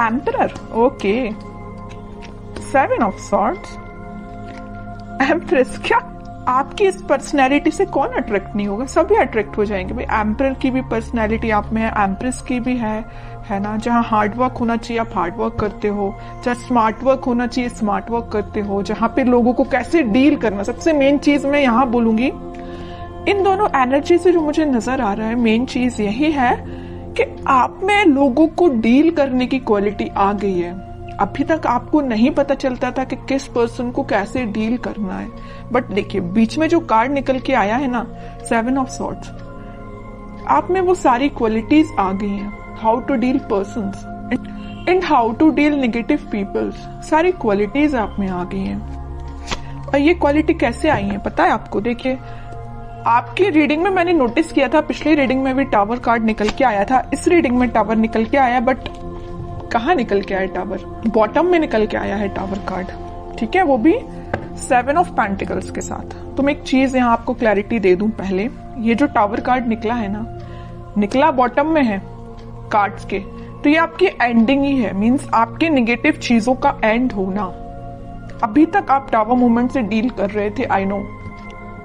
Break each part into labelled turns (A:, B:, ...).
A: Emperor, okay. 7 of swords, empress. क्या आपकी इस पर्सनैलिटी से कौन अट्रैक्ट नहीं होगा? सभी अट्रैक्ट हो जाएंगे भाई। एम्परर की भी पर्सनैलिटी आप में है, एम्प्रेस की भी है ना। जहाँ हार्ड वर्क होना चाहिए आप हार्ड वर्क करते हो, जहाँ स्मार्ट वर्क होना चाहिए स्मार्ट वर्क करते हो, जहाँ पे लोगों को कैसे डील करना, सबसे मेन चीज मैं यहाँ बोलूंगी इन दोनों एनर्जी से जो मुझे नजर आ रहा है, मेन चीज यही है कि आप में लोगों को डील करने की क्वालिटी आ गई है। अभी तक आपको नहीं पता चलता था कि किस पर्सन को कैसे डील करना है, बट देखिए बीच में जो कार्ड निकल के आया है ना, 7 ऑफ सॉर्ड्स, आप में वो सारी क्वालिटीज आ गई हैं। How to deal persons and how to deal negative peoples, सारी क्वालिटीज आप में आ गई हैं। और ये क्वालिटी कैसे आई है पता है आपको? देखिए आपकी रीडिंग में मैंने नोटिस किया था, पिछली रीडिंग में भी टावर कार्ड निकल के आया था, इस रीडिंग में टावर निकल के आया, बट कहाँ निकल के आया टावर? बॉटम में निकल के आया है टावर कार्ड, ठीक है, वो भी 7 ऑफ पेंटिकल्स के साथ। तो मैं एक चीज यहाँ आपको क्लैरिटी दे दूं पहले, ये जो टावर कार्ड निकला है ना, निकला बॉटम में है कार्ड्स के, तो ये आपकी एंडिंग ही है, मींस आपके नेगेटिव चीजों का एंड होना। अभी तक आप टावर मूवमेंट से डील कर रहे थे, आई नो।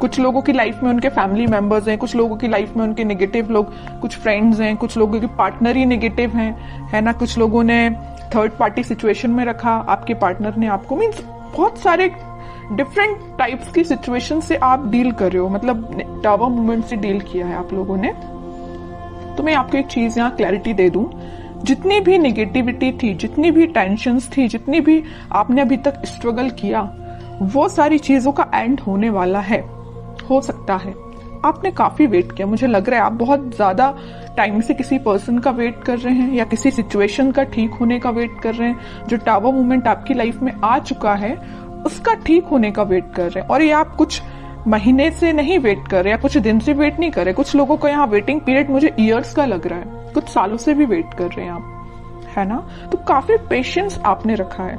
A: कुछ लोगों की लाइफ में उनके फैमिली मेंबर्स हैं, कुछ लोगों की लाइफ में उनके नेगेटिव लोग, कुछ फ्रेंड्स हैं, कुछ लोगों के पार्टनर ही नेगेटिव हैं, है ना। कुछ लोगों ने थर्ड पार्टी सिचुएशन में रखा, आपके पार्टनर ने आपको, मीन्स बहुत सारे डिफरेंट टाइप्स की सिचुएशन से आप डील कर रहे हो, मतलब टावर मूवमेंट से डील किया है आप लोगों ने। तो मैं आपको एक चीज यहाँ क्लैरिटी दे दूं, जितनी भी नेगेटिविटी थी, जितनी भी टेंशन्स थी, जितनी भी आपने अभी तक स्ट्रगल किया, वो सारी चीजों का एंड होने वाला है। हो सकता है आपने काफी वेट किया, मुझे लग रहा है आप बहुत ज्यादा टाइम से किसी पर्सन का वेट कर रहे हैं या किसी सिचुएशन का ठीक होने का वेट कर रहे हैं। जो टावर मूवमेंट आपकी लाइफ में आ चुका है उसका ठीक होने का वेट कर रहे हैं, और ये आप कुछ महीने से नहीं वेट कर रहे या कुछ दिन से वेट नहीं कर रहे। कुछ लोगों का यहाँ वेटिंग पीरियड मुझे ईयर्स का लग रहा है, कुछ सालों से भी वेट कर रहे हैं आप, है ना। तो काफी पेशेंस आपने रखा है,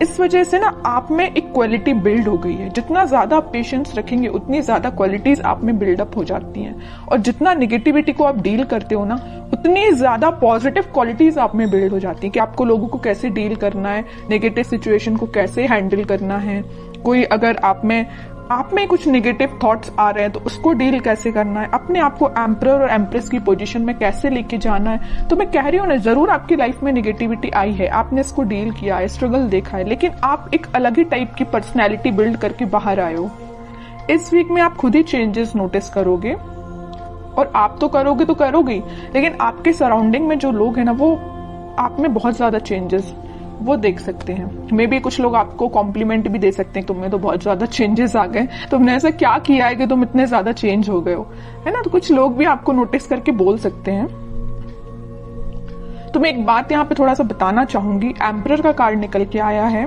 A: इस वजह से ना आप में एक क्वालिटी बिल्ड हो गई है। जितना ज्यादा आप पेशेंस रखेंगे उतनी ज्यादा क्वालिटीज आप में बिल्डअप हो जाती हैं, और जितना निगेटिविटी को आप डील करते हो ना, उतनी ज्यादा पॉजिटिव क्वालिटीज आप में बिल्ड हो जाती है कि आपको लोगों को कैसे डील करना है, नेगेटिव सिचुएशन को कैसे हैंडल करना है। कोई अगर आप में कुछ नेगेटिव थॉट्स आ रहे हैं तो उसको डील कैसे करना है, अपने आप को एम्परर और एम्प्रेस की पोजीशन में कैसे लेके जाना है। तो मैं कह रही हूँ ना, जरूर आपकी लाइफ में नेगेटिविटी आई है, आपने इसको डील किया है, स्ट्रगल देखा है, लेकिन आप एक अलग ही टाइप की पर्सनैलिटी बिल्ड करके बाहर आए हो। इस वीक में आप खुद ही चेंजेस नोटिस करोगे, और आप तो करोगे तो करोगे, लेकिन आपके सराउंडिंग में जो लोग हैं ना, वो आप में बहुत ज्यादा चेंजेस वो देख सकते हैं। मे बी कुछ लोग आपको कॉम्प्लीमेंट भी दे सकते हैं, तुमने तो बहुत ज्यादा चेंजेस आ गए, तुमने ऐसा क्या किया है कि तुम इतने ज्यादा चेंज हो गए हो, है ना। तो कुछ लोग भी आपको नोटिस करके बोल सकते हैं। तो मैं एक बात यहाँ पे थोड़ा सा बताना चाहूंगी, एम्परर का कार्ड निकल के आया है,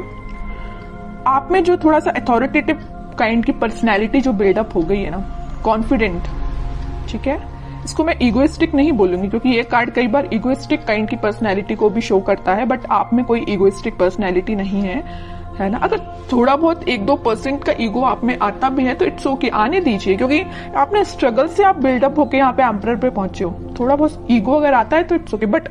A: आप में जो थोड़ा सा अथॉरिटेटिव काइंड की पर्सनैलिटी जो बिल्डअप हो गई है ना, कॉन्फिडेंट, ठीक है। इसको मैं इगोइस्टिक नहीं बोलूंगी, क्योंकि ये कार्ड कई बार इगोइस्टिक काइंड की पर्सनैलिटी को भी शो करता है, बट आप में कोई इगोइस्टिक पर्सनैलिटी नहीं है ना। अगर थोड़ा बहुत 1-2% का ईगो आप में आता भी है तो इट्स ओके, आने दीजिए, क्योंकि आपने स्ट्रगल से आप बिल्डअप होके यहाँ पे एम्परर पे पहुंचे हो। थोड़ा बहुत ईगो अगर आता है तो इट्स ओके, बट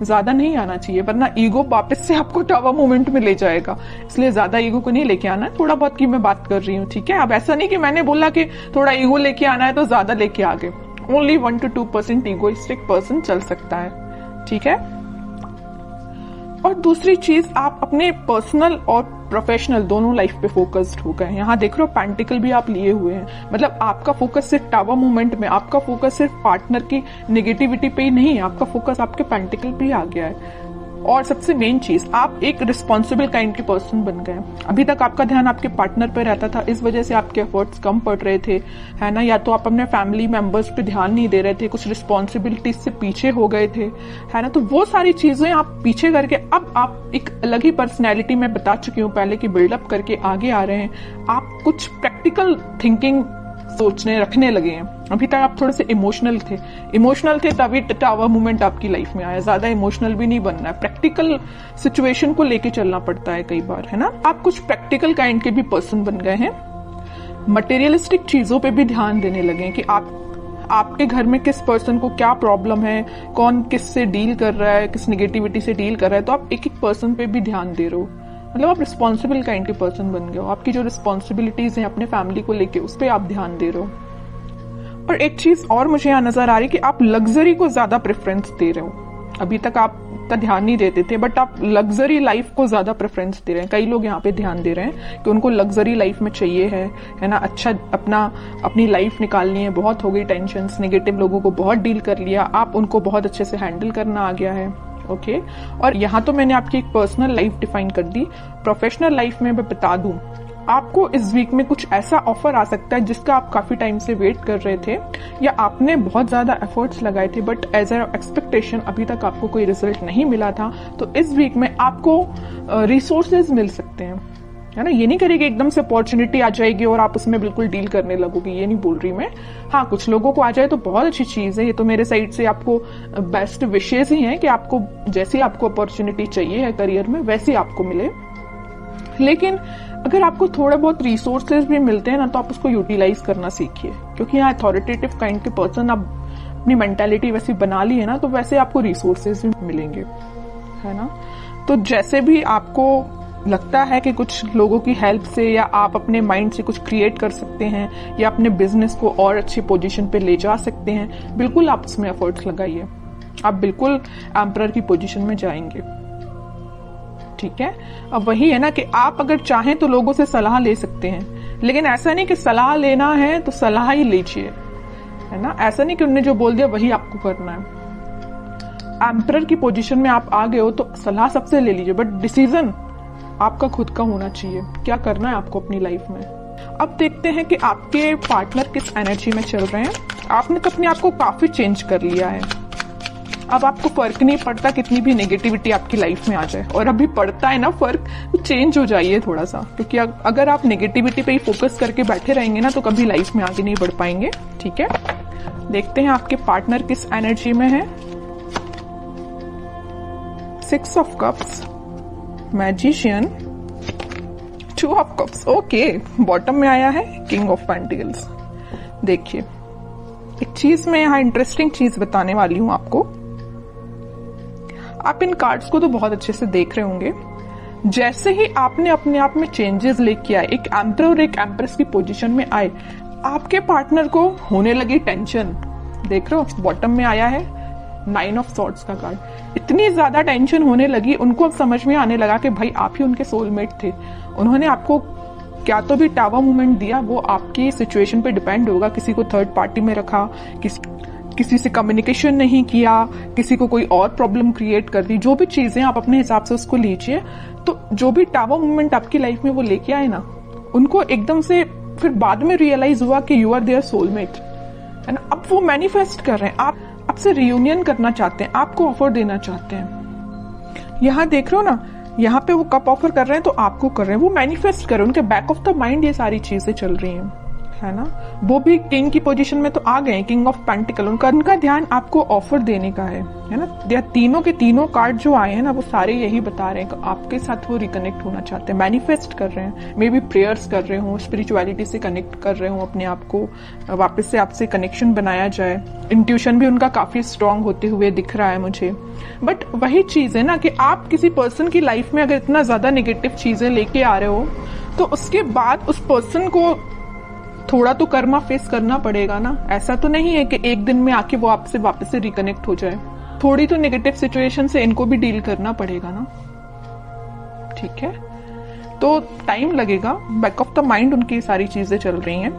A: ज्यादा नहीं आना चाहिए, वरना ईगो वापस से आपको टावर मूवमेंट में ले जाएगा। इसलिए ज्यादा ईगो को नहीं लेके आना है, थोड़ा बहुत की मैं बात कर रही हूँ, ठीक है। अब ऐसा नहीं कि मैंने बोला कि थोड़ा ईगो लेके आना है तो ज्यादा लेके आ गए। ओनली 1-2% इगोइस्टिक पर्सन चल सकता है, ठीक है। और दूसरी चीज, आप अपने पर्सनल और प्रोफेशनल दोनों लाइफ पे फोकस्ड हो गए। यहाँ देख रहे हो पेंटिकल भी आप लिए हुए हैं, मतलब आपका फोकस सिर्फ टावर मूवमेंट में, आपका फोकस सिर्फ पार्टनर की नेगेटिविटी पे ही नहीं है, आपका फोकस आपके पेंटिकल पे ही आ गया है। और सबसे मेन चीज, आप एक रिस्पॉन्सिबल काइंड के पर्सन बन गए। अभी तक आपका ध्यान आपके पार्टनर पे रहता था, इस वजह से आपके एफर्ट्स कम पड़ रहे थे, है ना। या तो आप अपने फैमिली मेंबर्स पे ध्यान नहीं दे रहे थे, कुछ रिस्पॉन्सिबिलिटीज से पीछे हो गए थे, है ना। तो वो सारी चीजें आप पीछे करके अब आप एक अलग ही पर्सनैलिटी में बता चुकी हूँ पहले की बिल्डअप करके आगे आ रहे हैं। आप कुछ प्रैक्टिकल थिंकिंग सोचने रखने लगे हैं। अभी तक आप थोड़े से इमोशनल थे तभी टावर मूवमेंट आपकी लाइफ में आया। ज्यादा इमोशनल भी नहीं बनना है, प्रैक्टिकल सिचुएशन को लेके चलना पड़ता है कई बार, है ना। आप कुछ प्रैक्टिकल काइंड के भी पर्सन बन गए हैं, मटेरियलिस्टिक चीजों पे भी ध्यान देने लगे कि आपके घर में किस पर्सन को क्या प्रॉब्लम है, कौन किस से डील कर रहा है, किस नेगेटिविटी से डील कर रहा है, तो आप एक एक पर्सन पे भी ध्यान दे रहे हो। मतलब आप रिस्पॉन्सिबल काइंड के पर्सन बन गए हो। आपकी जो रिस्पॉन्सिबिलिटीज हैं अपने फैमिली को लेके, उस पर आप ध्यान दे रहे हो। और एक चीज और मुझे यहाँ नजर आ रही है कि आप लग्जरी को ज्यादा प्रेफरेंस दे रहे हो। अभी तक आप इतना ध्यान नहीं देते थे, बट आप लग्जरी लाइफ को ज्यादा प्रेफरेंस दे रहे हैं। कई लोग यहाँ पे ध्यान दे रहे हैं कि उनको लग्जरी लाइफ में चाहिए है ना, अच्छा अपनी लाइफ निकालनी है। बहुत हो गई टेंशन, नेगेटिव लोगों को बहुत डील कर लिया, आप उनको बहुत अच्छे से हैंडल करना आ गया है। ओके, और यहाँ तो मैंने आपकी एक पर्सनल लाइफ डिफाइन कर दी। प्रोफेशनल लाइफ में मैं बता दूं, आपको इस वीक में कुछ ऐसा ऑफर आ सकता है जिसका आप काफी टाइम से वेट कर रहे थे, या आपने बहुत ज्यादा एफर्ट्स लगाए थे, बट एज अ एक्सपेक्टेशन अभी तक आपको कोई रिजल्ट नहीं मिला था। तो इस वीक में आपको रिसोर्सेज मिल सकते हैं, है ना। ये नहीं करेगी एकदम से अपॉर्चुनिटी आ जाएगी और आप उसमें बिल्कुल डील करने लगोगे, ये नहीं बोल रही मैं। हाँ, कुछ लोगों को आ जाए तो बहुत अच्छी चीज है। ये तो मेरे साइड से आपको बेस्ट विशेष ही है कि आपको जैसी आपको अपॉर्चुनिटी चाहिए है करियर में, वैसी आपको मिले। लेकिन अगर आपको थोड़ा बहुत रिसोर्सेज भी मिलते हैं ना, तो आप उसको यूटिलाइज करना सीखिए, क्योंकि यहाँ अथॉरिटेटिव काइंड के पर्सन आप अपनी मेंटालिटी वैसी बना ली है ना, तो वैसे आपको रिसोर्सेज भी मिलेंगे, है ना। तो जैसे भी आपको लगता है कि कुछ लोगों की हेल्प से या आप अपने माइंड से कुछ क्रिएट कर सकते हैं या अपने बिजनेस को और अच्छी पोजीशन पे ले जा सकते हैं, बिल्कुल आप उसमें एफर्ट्स लगाइए। आप बिल्कुल एम्परर की पोजीशन में जाएंगे, ठीक है। अब वही है ना कि आप अगर चाहें तो लोगों से सलाह ले सकते हैं, लेकिन ऐसा नहीं कि सलाह लेना है तो सलाह ही लीजिए, है ना। ऐसा नहीं कि उन्होंने जो बोल दिया वही आपको करना है। एम्परर की पोजीशन में आप आ गए हो तो सलाह सबसे ले लीजिए, बट डिसीजन आपका खुद का होना चाहिए, क्या करना है आपको अपनी लाइफ में। अब देखते हैं कि आपके पार्टनर किस एनर्जी में चल रहे हैं। आपने तो अपने आप को काफी चेंज कर लिया है। अब आपको फर्क नहीं पड़ता कितनी भी नेगेटिविटी आपकी लाइफ में आ जाए, और अभी पड़ता है ना फर्क, तो चेंज हो जाइए थोड़ा सा, क्योंकि अगर आप नेगेटिविटी पे ही फोकस करके बैठे रहेंगे ना, तो कभी लाइफ में आगे नहीं बढ़ पाएंगे, ठीक है। देखते हैं आपके पार्टनर किस एनर्जी में है। 6 of cups, magician, 2 of cups, okay. Bottom में आया है किंग ऑफ पेंटिकल्स। देखिए, एक चीज मैं यहाँ इंटरेस्टिंग चीज बताने वाली हूं आपको। आप इन कार्ड्स को तो बहुत अच्छे से देख रहे होंगे। जैसे ही आपने अपने आप में चेंजेस लेके आए, एक एम्परर और एक एम्प्रेस की पोजीशन में आए, आपके पार्टनर को होने लगी टेंशन। देख रहे हो, बॉटम में आया है 9 ऑफ सॉर्ड्स का कार्ड। इतनी ज्यादा टेंशन होने लगी, उनको अब समझ में आने लगा कि भाई आप ही उनके सोलमेट थे। उन्होंने आपको क्या तो भी टावर मूवमेंट दिया, वो आपकी सिचुएशन पे डिपेंड होगा। किसी को थर्ड पार्टी में रखा, किसी से कम्युनिकेशन नहीं किया, किसी को कोई और प्रॉब्लम क्रिएट कर दी, जो भी चीजें आप अपने हिसाब से उसको लीजिए। तो जो भी टावर मूवमेंट आपकी लाइफ में वो लेके आए ना, उनको एकदम से फिर बाद में रियलाइज हुआ कि यू आर देयर सोलमेट, है ना। अब वो मैनिफेस्ट कर रहे हैं, आप आपसे रियूनियन करना चाहते हैं, आपको ऑफर देना चाहते हैं। यहाँ देख रहे हो ना, यहाँ पे वो कप ऑफर कर रहे हैं तो आपको कर रहे हैं, वो मैनिफेस्ट कर रहे हैं। उनके बैक ऑफ द माइंड ये सारी चीजें चल रही हैं, है ना। वो भी किंग की पोजीशन में तो आ गए, किंग ऑफ पेंटिकल। उनका ध्यान आपको ऑफर देने का है ना। तीनों के तीनों कार्ड जो आए हैं ना, वो सारे यही बता रहे हैं कि आपके साथ वो रिकनेक्ट होना चाहते हैं, मैनिफेस्ट कर रहे हैं। मे बी प्रेयर्स कर रहे हो, स्पिरिचुअलिटी से कनेक्ट कर रहे हो, अपने आप को वापस से आपसे कनेक्शन बनाया जाए। इंट्यूशन भी उनका काफी स्ट्रांग होते हुए दिख रहा है मुझे। बट वही चीज है ना कि आप किसी पर्सन की लाइफ में अगर इतना ज्यादा नेगेटिव चीजें लेके आ रहे हो, तो उसके बाद उस पर्सन को थोड़ा तो कर्मा फेस करना पड़ेगा ना। ऐसा तो नहीं है कि एक दिन में आके वो आपसे वापस से रिकनेक्ट हो जाए। थोड़ी तो नेगेटिव सिचुएशन से इनको भी डील करना पड़ेगा ना, ठीक है। तो टाइम लगेगा, बैक ऑफ द माइंड उनकी सारी चीजें चल रही हैं,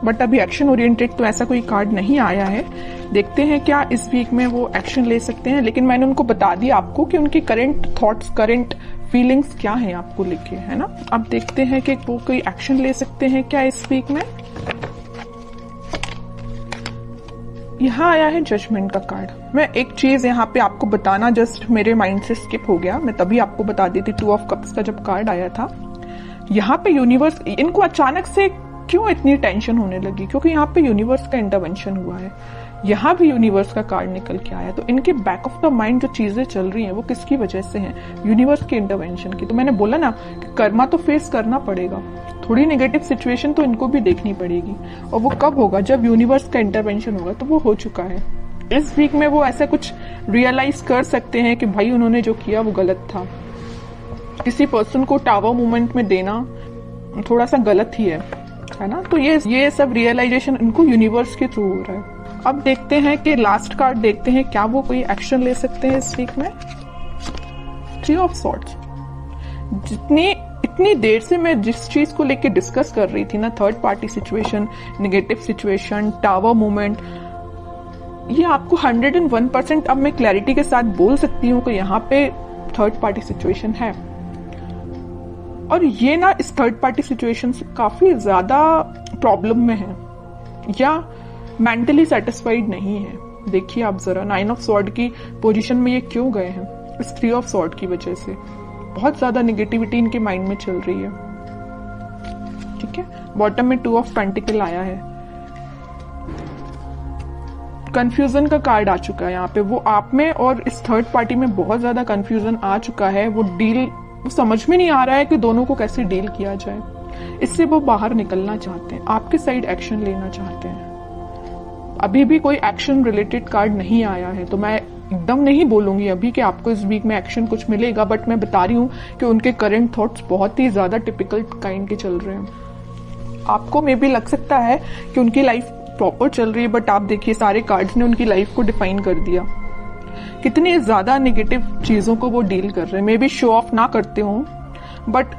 A: बट अभी एक्शन ओरिएंटेड तो ऐसा कोई कार्ड नहीं आया है। देखते हैं क्या इस वीक में वो एक्शन ले सकते हैं। लेकिन मैंने उनको बता दिया आपको कि उनकी करंट थॉट्स, करंट फीलिंग्स क्या है आपको लेके, है ना। अब देखते हैं कि वो कोई एक्शन ले सकते हैं क्या इस वीक में। यहाँ आया है जजमेंट का कार्ड। मैं एक चीज यहाँ पे आपको बताना जस्ट मेरे माइंड से स्किप हो गया, मैं तभी आपको बता दी थी। 2 ऑफ कप्स का जब कार्ड आया था, यहाँ पे यूनिवर्स, इनको अचानक से क्यों इतनी टेंशन होने लगी, क्योंकि यहाँ पे यूनिवर्स का इंटरवेंशन हुआ है। यहाँ भी यूनिवर्स का कार्ड निकल के आया, तो इनके बैक ऑफ द माइंड जो चीजें चल रही हैं वो किसकी वजह से हैं, यूनिवर्स के इंटरवेंशन की। तो मैंने बोला ना कि कर्मा तो फेस करना पड़ेगा, थोड़ी नेगेटिव सिचुएशन तो इनको भी देखनी पड़ेगी, और वो कब होगा, जब यूनिवर्स का इंटरवेंशन होगा। तो वो हो चुका है। इस वीक में वो ऐसा कुछ रियलाइज कर सकते हैं कि भाई उन्होंने जो किया वो गलत था। किसी पर्सन को टावर मूवमेंट में देना थोड़ा सा गलत ही है ना। तो ये सब रियलाइजेशन इनको यूनिवर्स के थ्रू हो रहा है। अब देखते हैं कि लास्ट कार्ड देखते हैं, क्या वो कोई एक्शन ले सकते हैं इस वीक में। 3 ऑफ सॉर्ड्स। इतनी देर से मैं जिस चीज को लेके डिस्कस कर रही थी ना, third party situation, negative situation, tower movement, ये आपको 101% अब मैं क्लैरिटी के साथ बोल सकती हूँ कि यहाँ पे थर्ड पार्टी सिचुएशन है। और ये ना इस थर्ड पार्टी सिचुएशन से काफी ज्यादा प्रॉब्लम में है या मेंटली सेटिस्फाइड नहीं है। देखिए आप जरा 9 ऑफ सॉर्ड की पोजीशन में ये क्यों गए हैं, इस 3 ऑफ सॉर्ड की वजह से बहुत ज्यादा नेगेटिविटी इनके माइंड में चल रही है। ठीक है, बॉटम में 2 ऑफ पेंटिकल आया है। कंफ्यूजन का कार्ड आ चुका है यहाँ पे। वो आप में और इस थर्ड पार्टी में बहुत ज्यादा कंफ्यूजन आ चुका है। वो समझ में नहीं आ रहा है कि दोनों को कैसे डील किया जाए। इससे वो बाहर निकलना चाहते हैं, आपके साइड एक्शन लेना चाहते हैं। अभी भी कोई एक्शन रिलेटेड कार्ड नहीं आया है, तो मैं एकदम नहीं बोलूंगी अभी कि आपको इस वीक में एक्शन कुछ मिलेगा, बट मैं बता रही हूँ कि उनके करंट थॉट्स बहुत ही ज्यादा टिपिकल काइंड के चल रहे हैं। आपको मे भी लग सकता है कि उनकी लाइफ प्रॉपर चल रही है, बट आप देखिए सारे कार्ड्स ने उनकी लाइफ को डिफाइन कर दिया। कितनी ज्यादा नेगेटिव चीजों को वो डील कर रहे हैं। मे बी शो ऑफ ना करते हो, बट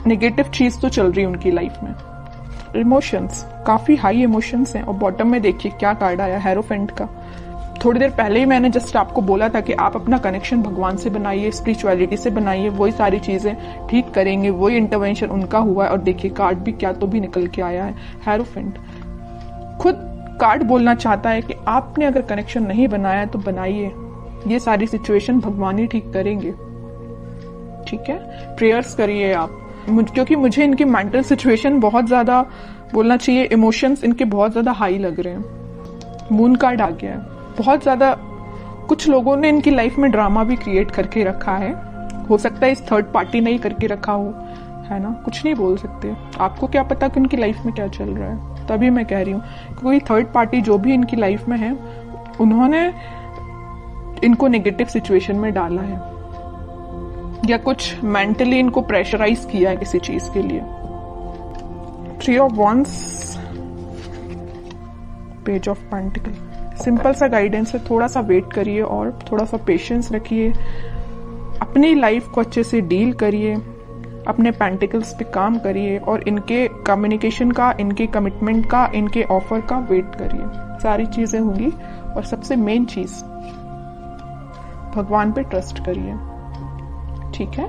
A: नेगेटिव चीज तो चल रही है उनकी लाइफ में। इमोशंस, काफी हाई इमोशंस हैं। और बॉटम में देखिए क्या कार्ड आया, हेरोफेंट का। थोड़ी देर पहले ही मैंने जस्ट आपको बोला था कि आप अपना कनेक्शन भगवान से बनाइए, स्पिरिचुअलिटी से बनाइए, वही सारी चीजें ठीक करेंगे, वही इंटरवेंशन उनका हुआ है। और देखिए कार्ड भी क्या तो भी निकल के आया है, हेरोफेंट। खुद कार्ड बोलना चाहता है कि आपने अगर कनेक्शन नहीं बनाया तो बनाइए, ये सारी सिचुएशन भगवान ही ठीक करेंगे। ठीक है, प्रेयर्स करिए आप, क्योंकि मुझे इनकी मेंटल सिचुएशन बहुत ज्यादा, बोलना चाहिए इमोशंस इनके बहुत ज्यादा हाई लग रहे हैं। मून कार्ड आ गया है। बहुत ज्यादा कुछ लोगों ने इनकी लाइफ में ड्रामा भी क्रिएट करके रखा है। हो सकता है इस थर्ड पार्टी ने ही करके रखा हो, है ना। कुछ नहीं बोल सकते, आपको क्या पता कि उनकी लाइफ में क्या चल रहा है। तभी मैं कह रही हूँ कोई थर्ड पार्टी जो भी इनकी लाइफ में है, उन्होंने इनको नेगेटिव सिचुएशन में डाला है या कुछ मेंटली इनको प्रेशराइज किया है किसी चीज के लिए। 3 of wands, page of pentacle. Simple सा गाइडेंस है, थोड़ा सा वेट करिए और थोड़ा सा पेशेंस रखिए, अपनी लाइफ को अच्छे से डील करिए, अपने पेंटिकल्स पे काम करिए और इनके कम्युनिकेशन का, इनके कमिटमेंट का, इनके ऑफर का वेट करिए। सारी चीजें होंगी। और सबसे मेन चीज, भगवान पे ट्रस्ट करिए। ठीक है,